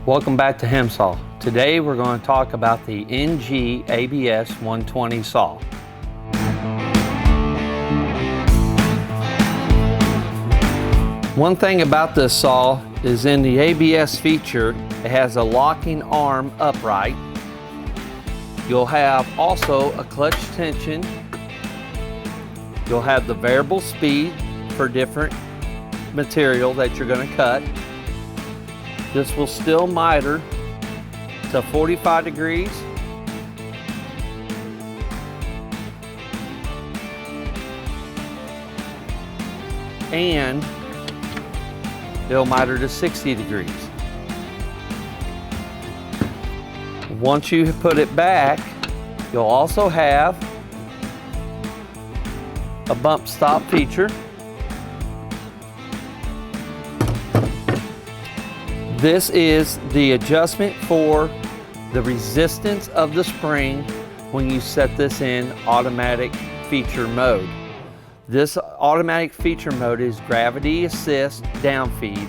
Welcome back to Hemsaw. Today we're going to talk about the NG ABS-120 saw. One thing about this saw is in the ABS feature, it has a locking arm upright. You'll have also a clutch tension. You'll have the variable speed for different material that you're going to cut. This will still miter to 45 degrees. And it'll miter to 60 degrees. Once you put it back, you'll also have a bump stop feature. This is the adjustment for the resistance of the spring when you set this in automatic feature mode. This automatic feature mode is gravity assist downfeed,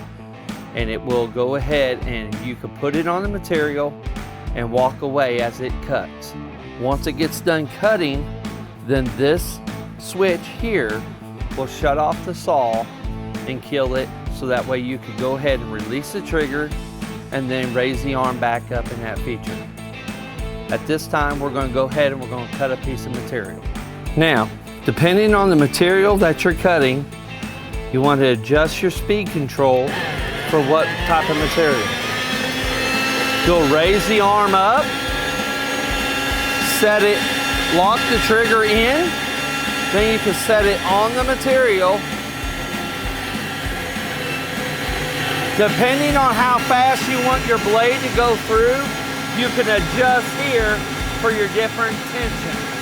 and it will go ahead and you can put it on the material and walk away as it cuts. Once it gets done cutting, then this switch here will shut off the saw and kill it, so that way you can go ahead and release the trigger and then raise the arm back up in that feature. At this time, we're going to go ahead and we're going to cut a piece of material. Now, depending on the material that you're cutting, you want to adjust your speed control for what type of material. You'll raise the arm up, set it, lock the trigger in, then you can set it on the material. Depending on how fast you want your blade to go through, you can adjust here for your different tension.